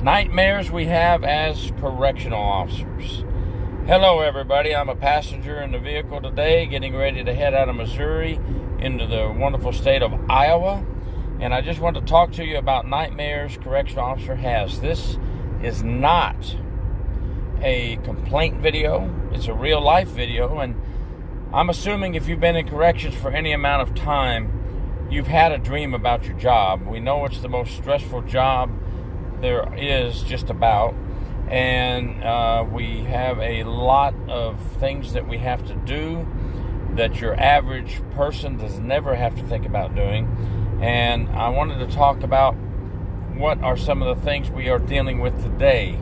Nightmares we have as correctional officers. Hello everybody, I'm a passenger in the vehicle today getting ready to head out of Missouri into the wonderful state of Iowa, and I just want to talk to you about nightmares correctional officer has. This is not a complaint video, it's a real life video, and I'm assuming if you've been in corrections for any amount of time, you've had a dream about your job. We know it's the most stressful job there is, just about, and we have a lot of things that we have to do that your average person does never have to think about doing. And I wanted to talk about what are some of the things we are dealing with today.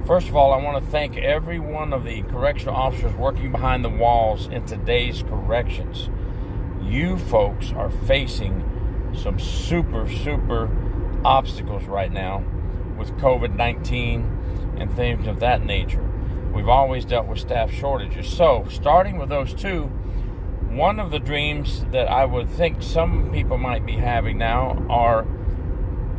First of all, I want to thank every one of the correctional officers working behind the walls in today's corrections. You folks are facing some super obstacles right now with COVID-19 and things of that nature. We've always dealt with staff shortages. So, starting with those two, one of the dreams that I would think some people might be having now are,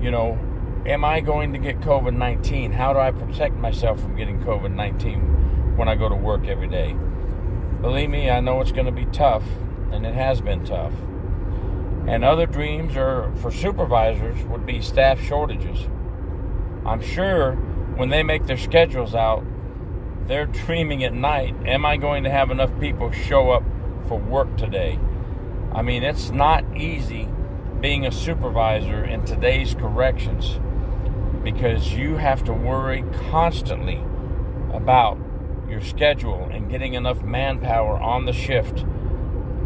am I going to get COVID-19? How do I protect myself from getting COVID-19 when I go to work every day? Believe me, I know it's going to be tough, and it has been tough. And other dreams are for supervisors would be staff shortages. I'm sure when they make their schedules out, they're dreaming at night, am I going to have enough people show up for work today? I mean, it's not easy being a supervisor in today's corrections because you have to worry constantly about your schedule and getting enough manpower on the shift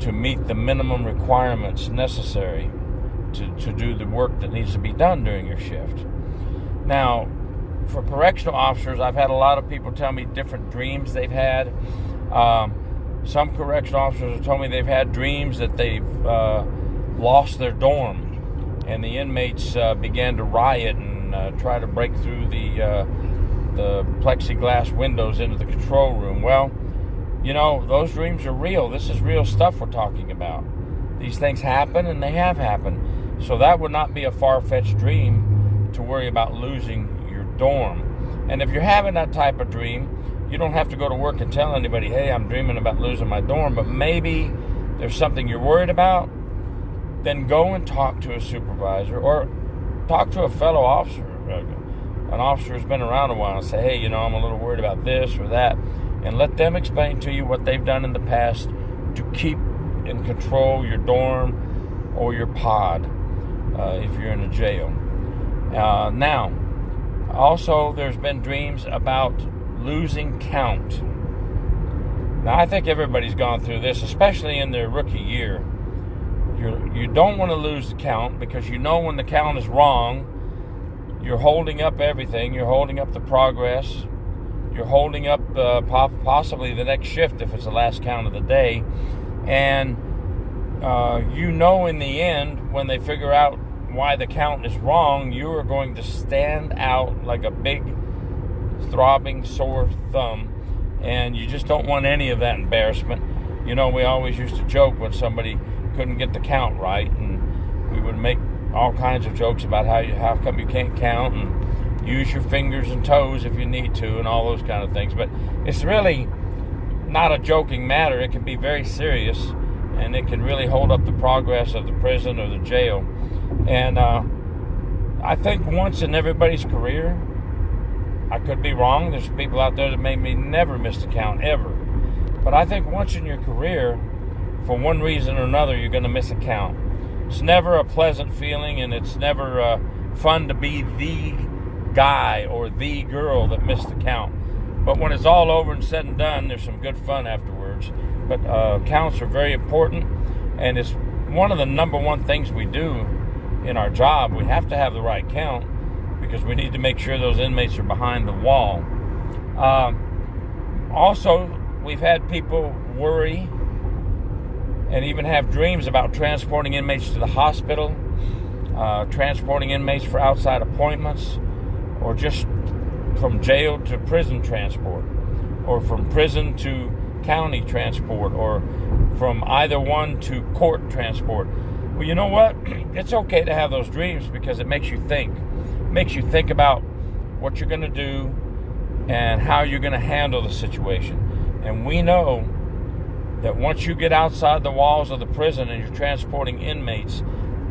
to meet the minimum requirements necessary to do the work that needs to be done during your shift. Now, for correctional officers, I've had a lot of people tell me different dreams they've had. Some correctional officers have told me they've had dreams that they've lost their dorm, and the inmates began to riot and try to break through the plexiglass windows into the control room. Well, those dreams are real. This is real stuff we're talking about. These things happen, and they have happened. So that would not be a far-fetched dream to worry about losing your dorm. And if you're having that type of dream, you don't have to go to work and tell anybody, hey, I'm dreaming about losing my dorm, but maybe there's something you're worried about, then go and talk to a supervisor or talk to a fellow officer, an officer who's been around a while, and say, hey, I'm a little worried about this or that, and let them explain to you what they've done in the past to keep and control your dorm or your pod if you're in a jail. Now, also there's been dreams about losing count. Now, I think everybody's gone through this, especially in their rookie year. You don't want to lose the count because when the count is wrong, you're holding up everything. You're holding up the progress. You're holding up possibly the next shift if it's the last count of the day. And in the end, when they figure out why the count is wrong, you are going to stand out like a big throbbing sore thumb, and you just don't want any of that embarrassment. We always used to joke when somebody couldn't get the count right, and we would make all kinds of jokes about how come you can't count, and use your fingers and toes if you need to, and all those kind of things. But it's really not a joking matter. It can be very serious, and it can really hold up the progress of the prison or the jail. And I think once in everybody's career, I could be wrong, there's people out there that maybe never missed a count ever, but I think once in your career, for one reason or another, you're going to miss a count. It's never a pleasant feeling, and it's never fun to be the guy or the girl that missed the count. But when it's all over and said and done, there's some good fun afterwards. But counts are very important, and it's one of the number one things we do in our job. We have to have the right count because we need to make sure those inmates are behind the wall. Also, we've had people worry and even have dreams about transporting inmates to the hospital, transporting inmates for outside appointments, or just from jail to prison transport, or from prison to county transport, or from either one to court transport. Well, you know what? It's okay to have those dreams because it makes you think. It makes you think about what you're going to do and how you're going to handle the situation. And we know that once you get outside the walls of the prison and you're transporting inmates,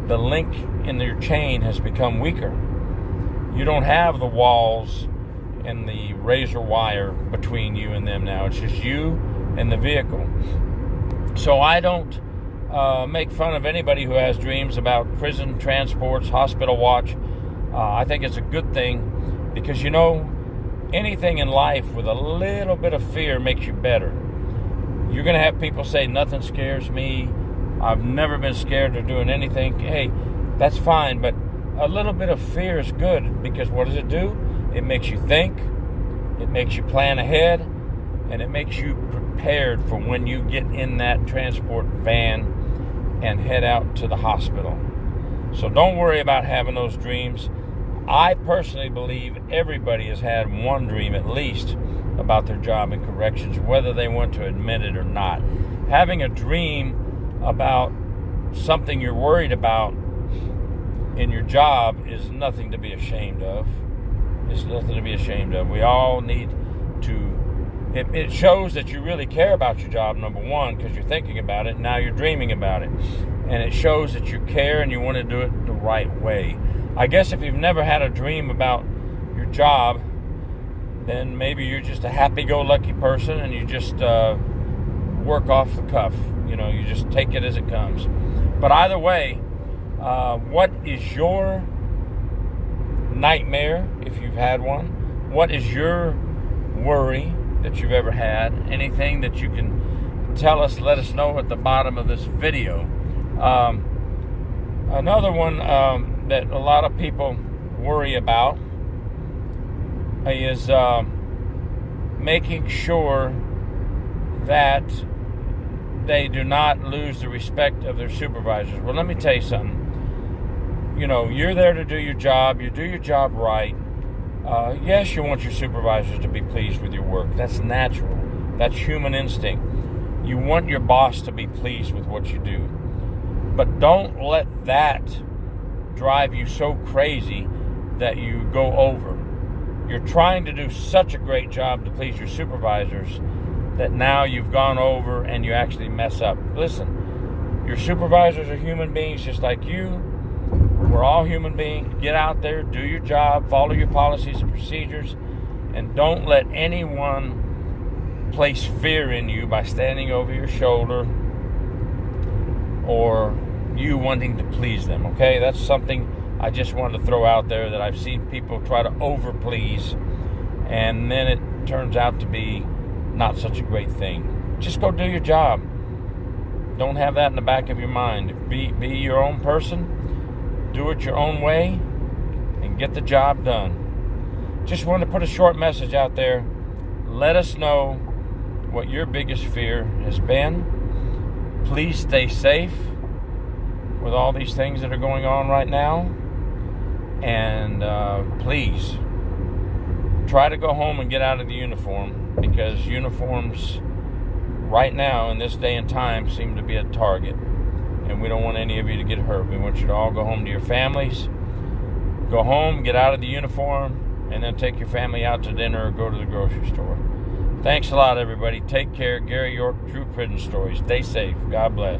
the link in your chain has become weaker. You don't have the walls and the razor wire between you and them now. It's just you and the vehicle. So I don't make fun of anybody who has dreams about prison transports, hospital watch. I think it's a good thing because, you know, anything in life with a little bit of fear makes you better. You're going to have people say, nothing scares me. I've never been scared of doing anything. Hey, that's fine, but a little bit of fear is good because what does it do? It makes you think, it makes you plan ahead, and it makes you prepared for when you get in that transport van and head out to the hospital. So don't worry about having those dreams. I personally believe everybody has had one dream at least about their job in corrections, whether they want to admit it or not. Having a dream about something you're worried about in your job is nothing to be ashamed of. It's nothing to be ashamed of. We all need to. It shows that you really care about your job, number one, because you're thinking about it, and now you're dreaming about it. And it shows that you care and you want to do it the right way. I guess if you've never had a dream about your job, then maybe you're just a happy-go-lucky person and you just work off the cuff. You know, you just take it as it comes. But either way, what is your nightmare, if you've had one? What is your worry that you've ever had? Anything that you can tell us, let us know at the bottom of this video. Another one that a lot of people worry about is making sure that they do not lose the respect of their supervisors. Well, let me tell you something. You know, you're there to do your job. You do your job right. Yes, you want your supervisors to be pleased with your work. That's natural. That's human instinct. You want your boss to be pleased with what you do. But don't let that drive you so crazy that you go over. You're trying to do such a great job to please your supervisors that now you've gone over and you actually mess up. Listen, your supervisors are human beings just like you. We're all human beings. Get out there, do your job, follow your policies and procedures, and don't let anyone place fear in you by standing over your shoulder or you wanting to please them, okay? That's something I just wanted to throw out there, that I've seen people try to over-please, and then it turns out to be not such a great thing. Just go do your job. Don't have that in the back of your mind. Be your own person, do it your own way, and get the job done. Just wanted to put a short message out there. Let us know what your biggest fear has been. Please stay safe with all these things that are going on right now. And please try to go home and get out of the uniform, because uniforms right now in this day and time seem to be a target, and we don't want any of you to get hurt. We want you to all go home to your families. Go home, get out of the uniform, and then take your family out to dinner or go to the grocery store. Thanks a lot, everybody. Take care. Gary York, True Prison Stories. Stay safe. God bless.